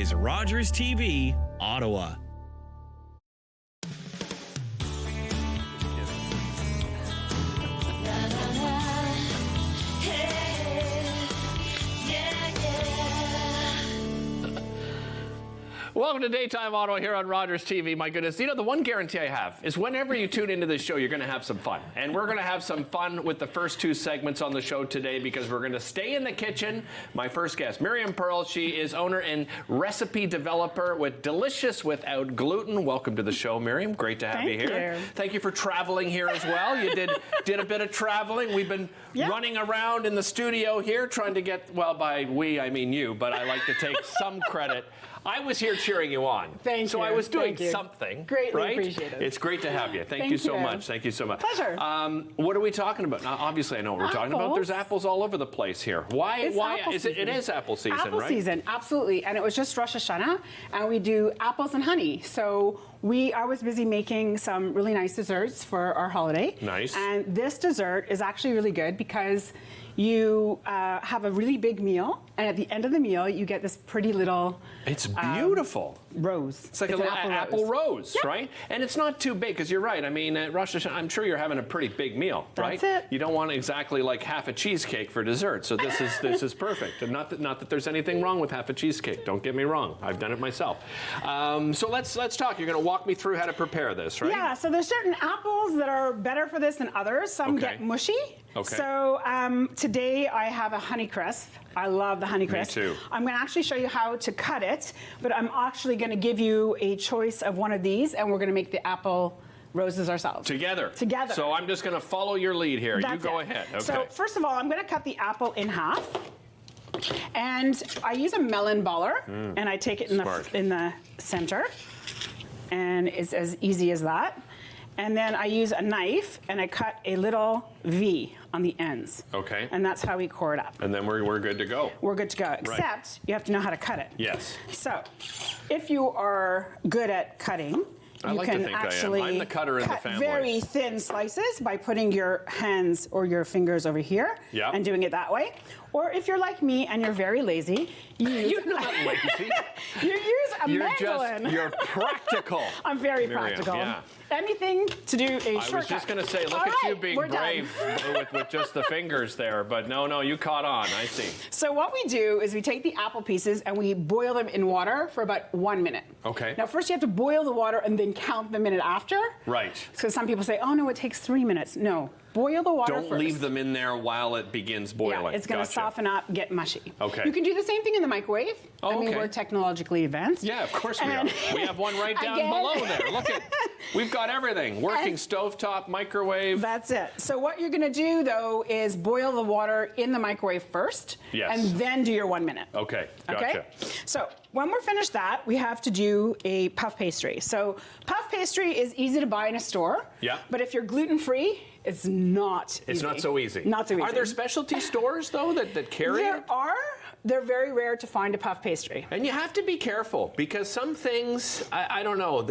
is Rogers TV, Ottawa. Welcome to Daytime Ottawa here on Rogers TV. My goodness, you know, the one guarantee I have is whenever you tune into this show, you're going to have some fun. And we're going to have some fun with the first two segments on the show today because we're going to stay in the kitchen. My first guest, Miriam Pearl. She is owner and recipe developer with Delicious Without Gluten. Welcome to the show, Miriam. Great to have you here. Thank you for traveling here as well. You did a bit of traveling. We've been running around in the studio here trying to get, well, by we, I mean you, but I like to take some credit. I was here cheering you on. Thank you. So I was doing something. Greatly right? appreciate it. It's great to have you. Thank you so much. Thank you so much. Pleasure. What are we talking about? Now, obviously, I know what we're talking about. There's apples all over the place here. Why is it? It is apple season, apple right? Apple season, absolutely. And it was just Rosh Hashanah, and we do apples and honey. So I was busy making some really nice desserts for our holiday. Nice. And this dessert is actually really good because you have a really big meal, and at the end of the meal, you get this pretty little. It's beautiful. Rose. It's like an apple rose, yep. right? And it's not too big, because you're right. I mean, at Rosh Hashanah, I'm sure you're having a pretty big meal, right? That's it. You don't want exactly like half a cheesecake for dessert. So this is perfect. And not that there's anything wrong with half a cheesecake. Don't get me wrong. I've done it myself. So let's talk. You're going to walk me through how to prepare this, right? Yeah. So there's certain apples that are better for this than others. Some get mushy. Okay. So today I have a Honeycrisp. I love the Honeycrisp. Me too. I'm going to actually show you how to cut it, but I'm actually going to give you a choice of one of these, and we're going to make the apple roses ourselves. Together. So I'm just going to follow your lead here. That's you go it. ahead. Okay. So first of all, I'm going to cut the apple in half. And I use a melon baller, and I take it in the center. And it's as easy as that. And then I use a knife, and I cut a little V on the ends. Okay. And that's how we core it up. And then we're good to go. We're good to go, except you have to know how to cut it. Yes. So if you are good at cutting, you can actually I'm the cutter in the family. Very thin slices by putting your hands or your fingers over here and doing it that way. Or if you're like me and you're very lazy, you're not lazy. You use a mandolin. You're practical. I'm very Miriam, practical. yeah. Anything to do a shortcut. I was just going to say, look at you being brave with just the fingers there, but no, you caught on. I see. So what we do is we take the apple pieces and we boil them in water for about 1 minute. Okay. Now first you have to boil the water and then count the minute after. Right. So some people say, oh no, it takes 3 minutes. No. Boil the water first. Don't leave them in there while it begins boiling. Yeah, it's going to soften up, get mushy. Okay. You can do the same thing in the microwave. Oh, I mean, we're technologically advanced. Yeah, of course we are. We have one right down below there. Look at, we've got everything. Working stovetop, microwave. That's it. So what you're going to do, though, is boil the water in the microwave first. Yes. And then do your 1 minute. Okay, gotcha. Okay? So when we're finished that, we have to do a puff pastry. So puff pastry is easy to buy in a store. Yeah. But if you're gluten-free, it's not easy. It's not so easy. Not so easy. Are there specialty stores, though, that carry it? There are. They're very rare to find a puff pastry. And you have to be careful because some things, I don't know.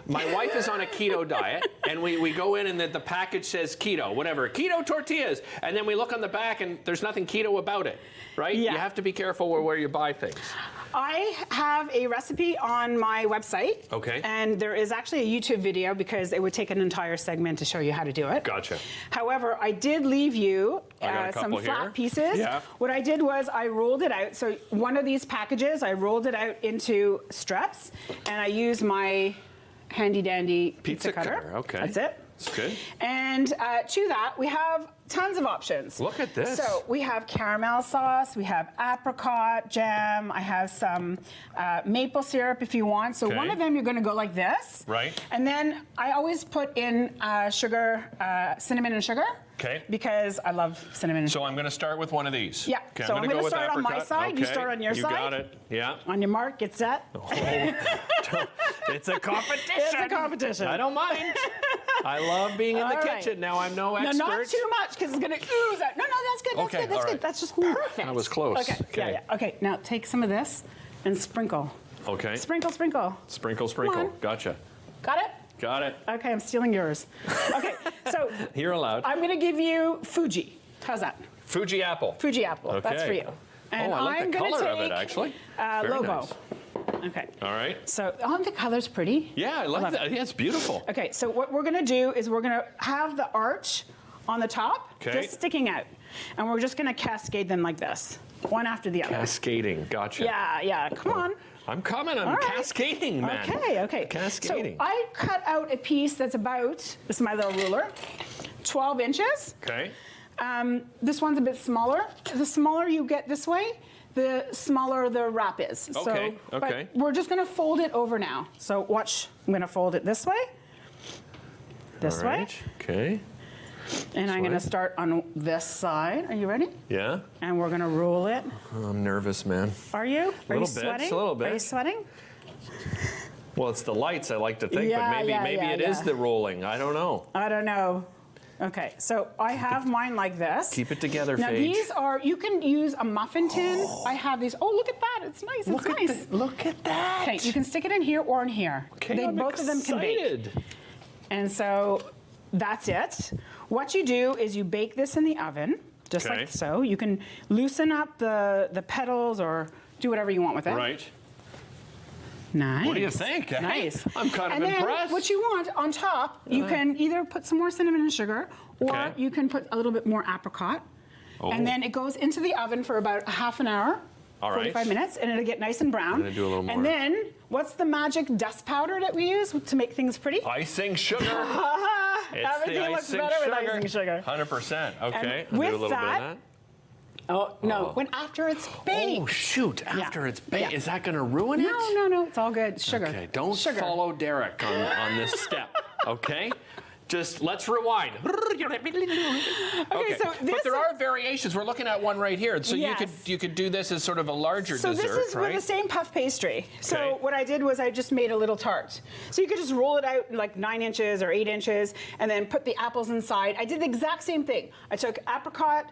My wife is on a keto diet, and we go in and the package says keto, whatever, keto tortillas. And then we look on the back and there's nothing keto about it, right? Yeah. You have to be careful where you buy things. I have a recipe on my website. Okay. And there is actually a YouTube video because it would take an entire segment to show you how to do it. Gotcha. However, I did leave you some here. flat pieces. Yeah. What I did was I rolled it out. So one of these packages, I rolled it out into strips, and I used my handy dandy pizza cutter. Okay. That's it. That's good. And to that, we have tons of options. Look at this. So we have caramel sauce, we have apricot jam, I have some maple syrup if you want. So one of them you're going to go like this. Right. And then I always put in sugar, cinnamon and sugar. Okay. Because I love cinnamon and sugar. So I'm going to start with one of these. Yeah. Okay, So I'm going to start on my apricot. side, you start on your side. You got it. Yeah. On your mark, get set. Oh, it's a competition. It's a competition. I don't mind. I love being in the kitchen. Now I'm no expert. No, not too much because it's going to ooze out. No, that's good. That's good. That's good. That's just perfect. That was close. Okay. Yeah. Okay. Now take some of this and sprinkle. Okay. Sprinkle, sprinkle. Sprinkle, sprinkle. Gotcha. Got it? Got it. Okay, I'm stealing yours. Okay, so you're allowed. I'm going to give you Fuji. How's that? Fuji apple. Fuji apple. Okay. That's for you. And I like the color of it, actually. Lobo. Nice. Okay. All right. So, the color's pretty. Yeah, I like love that. Yeah, it's beautiful. Okay, so what we're gonna do is we're gonna have the arch on the top, Okay. just sticking out. And we're just gonna cascade them like this, one after the other. Cascading. Gotcha. Yeah, come on. I'm coming. I'm All right. cascading, man. Okay. Cascading. So I cut out a piece that's about, this is my little ruler, 12 inches. Okay. This one's a bit smaller. The smaller you get this way, the smaller the wrap is. Okay, So, okay. But we're just gonna fold it over now. So watch, I'm gonna fold it this way, this All way, right. Okay. and I'm gonna start on this side. Are you ready? Yeah. And we're gonna roll it. I'm nervous, man. Are you? Are little you bit, sweating? just a little bit. Are you sweating? Well, it's the lights, I like to think, Yeah, but maybe it is the rolling. I don't know. I don't know. Okay, so I have mine like this. Keep it together, Now Paige. these are, you can use a muffin tin. I have these. Oh, look at that. It's nice. It's nice. Look at that. Okay, you can stick it in here or in here. Okay, I'm both of them can bake. excited. And so that's it. What you do is you bake this in the oven, just Okay. like so. You can loosen up the petals or do whatever you want with it. Right. Nice. What do you think? eh? Nice. I'm kind and of then impressed. what you want on top, you can either put some more cinnamon and sugar, or Okay. you can put a little bit more apricot. Oh. And then it goes into the oven for about a half an hour, All right. 45 minutes, and it'll get nice and brown. I'm gonna do a little more. And then, what's the magic dust powder that we use to make things pretty? Icing sugar. It's Everything the looks icing better sugar. with icing sugar. 100%. Okay. And I'll do a with little bit that- of that. Oh, no, when after it's baked. Oh, shoot. After it's baked. Yeah. Is that going to ruin it? No, it's all good. Sugar. Okay, don't sugar. follow Derek on this step, okay? Just let's rewind. Okay, so but this there is- are variations. We're looking at one right here. So Yes. you could do this as sort of a larger So dessert, this is right? with the same puff pastry. So Okay. what I did was I just made a little tart. So you could just roll it out in like 9 inches or 8 inches and then put the apples inside. I did the exact same thing. I took apricot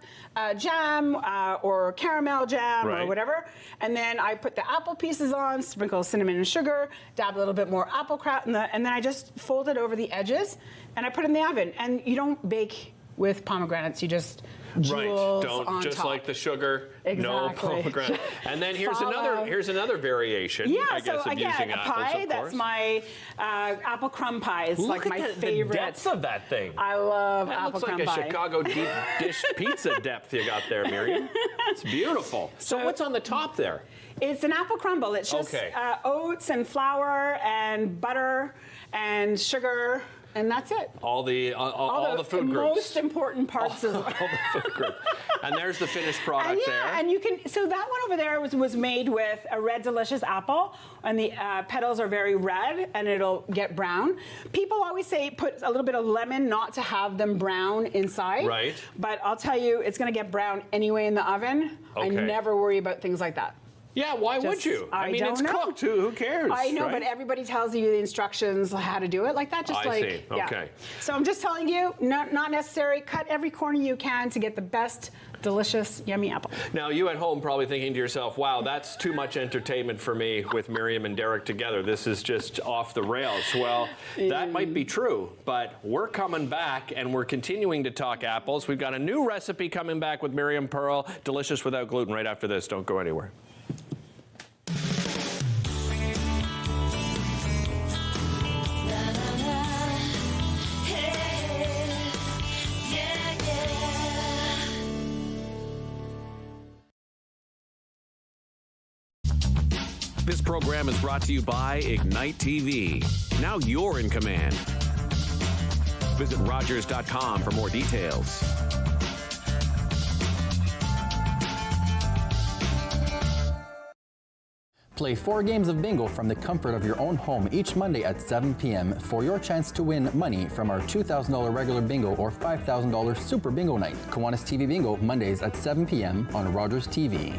jam or caramel jam or Right. whatever, and then I put the apple pieces on, sprinkle cinnamon and sugar, dab a little bit more apple crap, and then I just folded over the edges and I put it in the oven. And you don't bake with pomegranates, you just jewels Don't on just top. like the sugar. No Exactly. pomegranate. And then here's Follow. another variation. Yeah, I guess, so of again, using a apples, pie, of that's course. my apple crumb pie. It's Look like at my the favorite. depth of that thing. I love That apple looks like crumb a pie. Chicago deep dish pizza depth you got there, Miriam. It's beautiful. So what's on the top there? It's an apple crumble. It's just Okay. oats and flour and butter and sugar, and that's it. All the food groups. Most important parts of all the food groups. And there's the finished product And there. and you can, so that one over there was made with a red delicious apple, and the petals are very red, and it'll get brown. People always say put a little bit of lemon, not to have them brown inside. Right. But I'll tell you, it's gonna get brown anyway in the oven. I Okay. never worry about things like that. Yeah, why would Just- you? I mean, don't it's know. cooked. Who cares? I know, right? but everybody tells you the instructions how to do it like that. Just I like, see. yeah. Okay. So I'm just telling you, not necessary. Cut every corner you can to get the best, delicious, yummy apple. Now, you at home probably thinking to yourself, wow, that's too much entertainment for me with Miriam and Derek together. This is just off the rails. Well, that might be true, but we're coming back and we're continuing to talk apples. We've got a new recipe coming back with Miriam Pearl, delicious without gluten, right after this. Don't go anywhere. This program is brought to you by Ignite TV. Now you're in command. Visit Rogers.com for more details. Play 4 games of bingo from the comfort of your own home each Monday at 7 p.m. for your chance to win money from our $2,000 regular bingo or $5,000 super bingo night. Kiwanis TV Bingo Mondays at 7 p.m. on Rogers TV.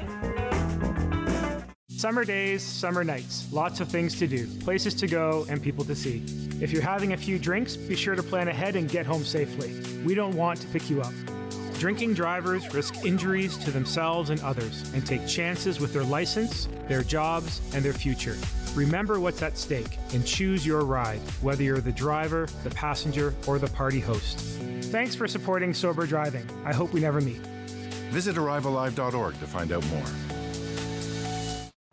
Summer days, summer nights, lots of things to do, places to go, and people to see. If you're having a few drinks, be sure to plan ahead and get home safely. We don't want to pick you up. Drinking drivers risk injuries to themselves and others and take chances with their license, their jobs, and their future. Remember what's at stake and choose your ride, whether you're the driver, the passenger, or the party host. Thanks for supporting Sober Driving. I hope we never meet. Visit ArriveAlive.org to find out more.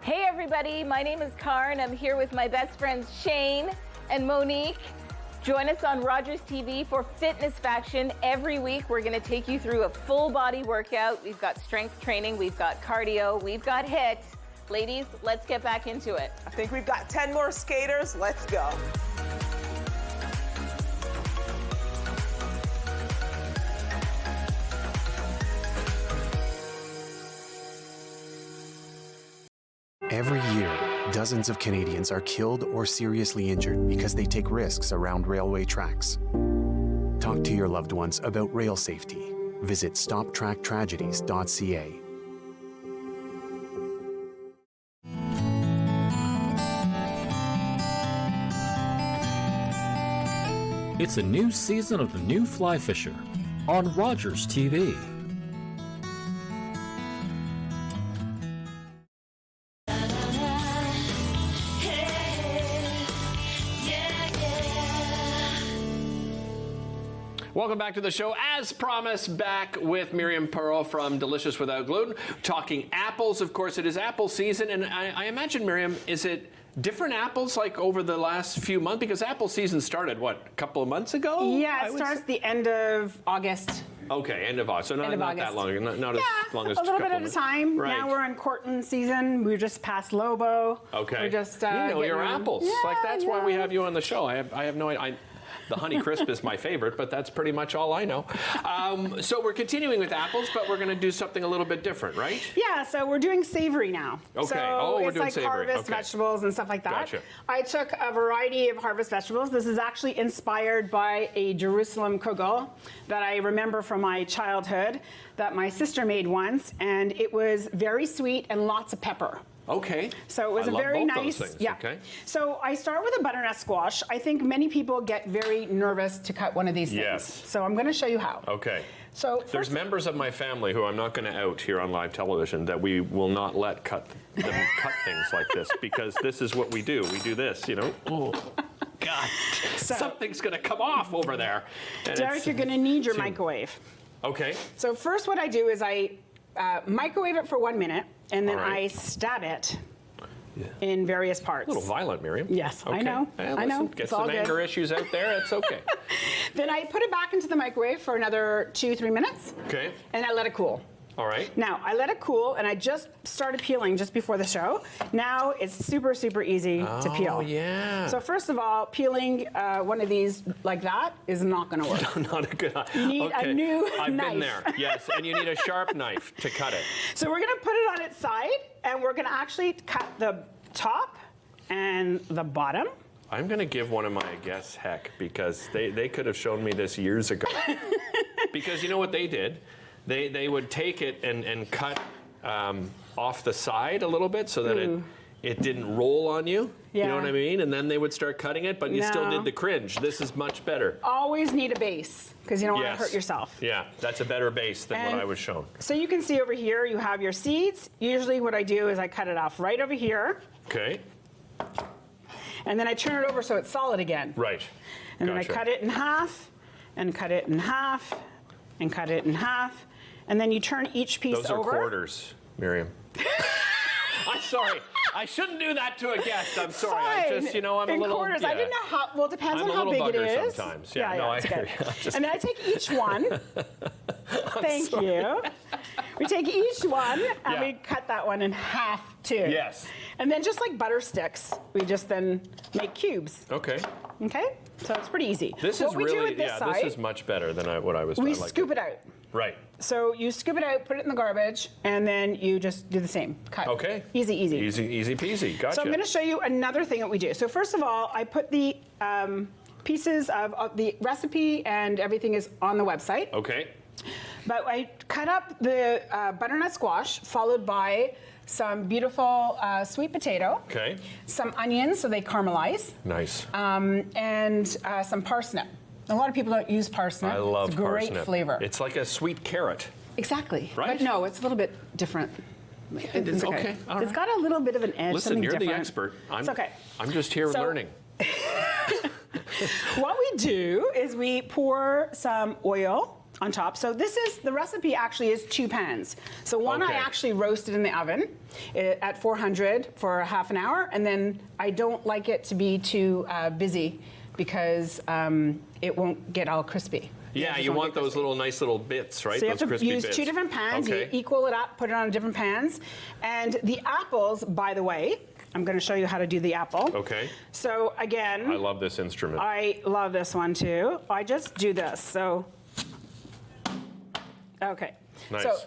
Hey everybody! everybody. My name is Karen. I'm here with my best friends Shane and Monique. Join us on Rogers TV for Fitness Faction. Every week, we're going to take you through a full body workout. We've got strength training, we've got cardio, we've got HIIT. Ladies, let's get back into it. I think we've got 10 more skaters. Let's go. Every year, dozens of Canadians are killed or seriously injured because they take risks around railway tracks. Talk to your loved ones about rail safety. Visit stoptracktragedies.ca. It's a new season of The New Fly Fisher on Rogers TV. Welcome back to the show. As promised, back with Miriam Pearl from Delicious Without Gluten, talking apples. Of course, it is apple season, and I imagine, Miriam, is it different apples like over the last few months? Because apple season started, what, a couple of months ago? Yeah, it starts the end of August. Okay, end of August. So not that long, not as long as a little bit couple at a months. time. Right. Now we're in Corton season. We're just past Lobo. Okay. We're just you know your getting- apples. Yeah, like that's why we have you on the show. I have no idea. The Honey Crisp is my favorite, but that's pretty much all I know. So we're continuing with apples, but we're going to do something a little bit different, right? Yeah, so we're doing savory now. Okay. So We're it's doing like savory. harvest Okay. vegetables and stuff like that. Gotcha. I took a variety of harvest vegetables. This is actually inspired by a Jerusalem kugel that I remember from my childhood that my sister made once, and it was very sweet and lots of pepper. Okay. So it was I a love very both nice, those things. yeah. Okay. So I start with a butternut squash. I think many people get very nervous to cut one of these things. Yes. So I'm going to show you how. Okay. So There's members of my family who I'm not going to out here on live television that we will not let cut things like this, because this is what we do. We do this, you know. Oh, God. Something's going to come off over there. And Derek, you're going to need your microwave. Okay. So first what I do is I microwave it for 1 minute, and then All right. I stab it in various parts. A little violent, Miriam. Yes, I Okay. know. Listen, I know. Get It's all some good. anger issues out there. It's okay. Then I put it back into the microwave for another 2-3 minutes, Okay. and I let it cool. All right. Now, I let it cool, and I just started peeling just before the show. Now it's super, super easy to peel. Oh, yeah. So first of all, peeling one of these like that is not going to work. Not a good idea. You need a new I've knife. been there. Yes, and you need a sharp knife to cut it. So we're going to put it on its side, and we're going to actually cut the top and the bottom. I'm going to give one of my guests heck, because they could have shown me this years ago. Because you know what they did? They would take it and cut off the side a little bit so that it didn't roll on you. You know Yeah. what I mean? And then they would start cutting it, but you still No. did the cringe. This is much better. Always need a base, because you don't want Yes. to hurt yourself. Yeah, that's a better base than And what I was shown. So you can see over here, you have your seeds. Usually what I do is I cut it off right over here, Okay. and then I turn it over so it's solid again. Right. And then I Gotcha. cut it in half, and cut it in half, and cut it in half. And then you turn each piece Those are over. quarters, Miriam. I'm sorry. I shouldn't do that to a guest. I'm sorry. I Fine. just, I'm a in little. quarters. I yeah. didn't know how. Well, it depends I'm on a how little big it bugger is. sometimes. Yeah, no, I it's hear good. you. I'm just And then I take each one. Thank you. We take each one and Yeah. we cut that one in half too. Yes. And then just like butter sticks, we just then make cubes. Okay. Okay. So it's pretty easy. This what is we do really, with this side, this is much better than what I was. we I like scoop it out. Right. So you scoop it out, put it in the garbage, and then you just do the same. Cut. Okay. Easy, easy. Easy peasy. Gotcha. So I'm going to show you another thing that we do. So first of all, I put the pieces of the recipe and everything is on the website. Okay. But I cut up the butternut squash, followed by some beautiful sweet potato. Okay. Some onions, so they caramelize. Nice. And some parsnip. A lot of people don't use parsnip. I love it's a great parsnip. flavor. It's like a sweet carrot. Exactly. Right? But no, it's a little bit different. It is It's okay. All It's right. got a little bit of an edge. Listen, something you're the different. expert. It's okay. I'm just here So- learning. What we do is we pour some oil on top. So the recipe actually is 2 pans. So one I actually roasted in the oven at 400 for half an hour, and then I don't like it to be too busy because it won't get all crispy. Yeah, you want those little nice little bits, right? So you those have to crispy use bits. 2 different pans. Okay. You equal it up, put it on different pans. And the apples, by the way, I'm going to show you how to do the apple. Okay. So again, I love this instrument. I love this one too. I just do this. So, okay. Nice. So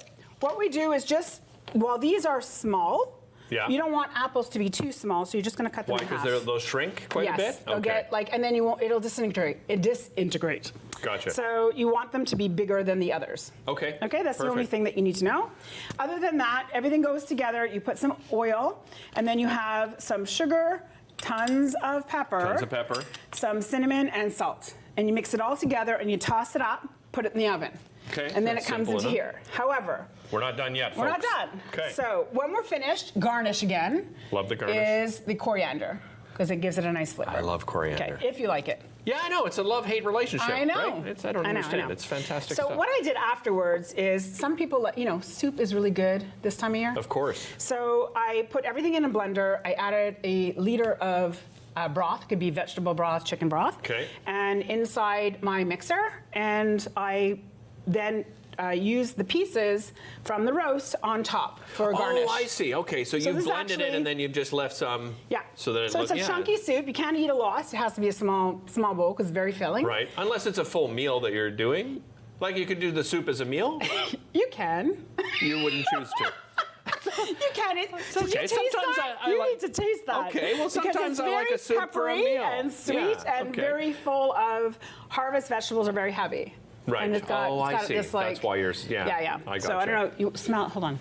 what we do is just, while these are small, yeah. you don't want apples to be too small, so you're just going to cut them Why? in half. Because they'll shrink quite a bit? Yes, they'll get like, and then you won't, it'll disintegrate. Gotcha. So you want them to be bigger than the others. Okay. Okay, that's the only thing that you need to know. Other than that, everything goes together. You put some oil, and then you have some sugar, tons of pepper, some cinnamon, and salt. And you mix it all together, and you toss it up, put it in the oven. Okay. And then it comes into here. However, we're not done yet, folks. we're not done. Okay. So when we're finished, garnish again. Love the garnish. Is the coriander, because it gives it a nice flavor. I love coriander. Okay, if you like it. Yeah, I know. It's a love-hate relationship. I know. Right? I don't understand. It's fantastic so stuff. what I did afterwards is, some people, soup is really good this time of year. Of course. So I put everything in a blender. I added a liter of broth. It could be vegetable broth, chicken broth. Okay. And inside my mixer, and I then use the pieces from the roast on top for a garnish. Oh, I see. Okay, so you blended it and then you've just left some. Yeah. So that it's a chunky soup. You can't eat a lot. It has to be a small bowl because it's very filling. Right. Unless it's a full meal that you're doing. Like you could do the soup as a meal. You can. You wouldn't choose to. You can. Did you taste sometimes that? I you like, need to taste that. Okay, well sometimes I like a soup for a meal. And sweet and very full of harvest vegetables are very heavy. Right. And it's got, I see. This, like, that's why you're. Yeah. I got so I don't know. You smell it. Hold on.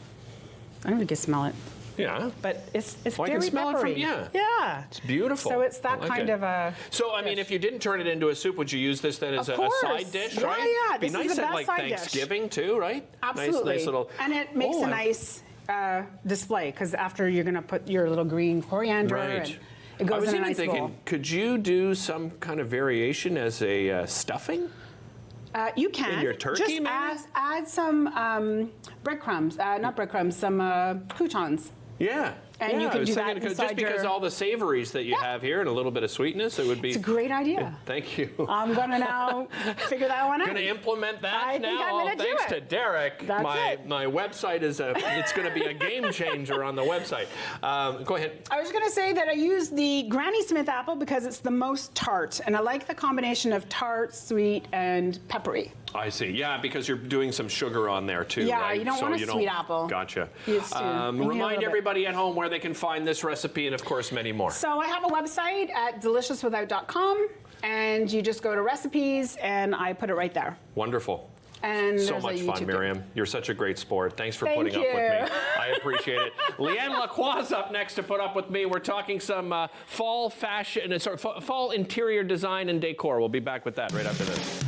I don't know if you can smell it. Yeah. But it's well, very I can smell peppery. it from Yeah. It's beautiful. So it's that like kind of a. So I mean, if you didn't turn it into a soup, would you use this then as a side dish? Yeah, right? yeah. It'd be This nice is the at best like side Thanksgiving dish. too, right? Absolutely. Nice little. And it makes a nice display because after you're going to put your little green coriander and it goes in a nice bowl. I was even thinking, could you do some kind of variation as a stuffing? You can. In your turkey, just add some breadcrumbs, not breadcrumbs, some croutons. Yeah. And you can do that just because all the savories that you have here and a little bit of sweetness, it would be. It's a great idea. Thank you. I'm going to now figure that one out. Going to implement that I now. think I'm gonna do thanks it. to Derek. That's my website is it's going to be a game changer on the website. Go ahead. I was going to say that I use the Granny Smith apple because it's the most tart, and I like the combination of tart, sweet, and peppery. I see. Yeah, because you're doing some sugar on there too, yeah, right? you don't want a sweet apple. Gotcha. Remind everybody at home where they can find this recipe and, of course, many more. So I have a website at deliciouswithout.com, and you just go to recipes, and I put it right there. Wonderful. And so much fun, Miriam. You're such a great sport. Thanks for putting up with me. I appreciate it. Leanne Lacroix's up next to put up with me. We're talking some fall fashion, fall interior design and decor. We'll be back with that right after this.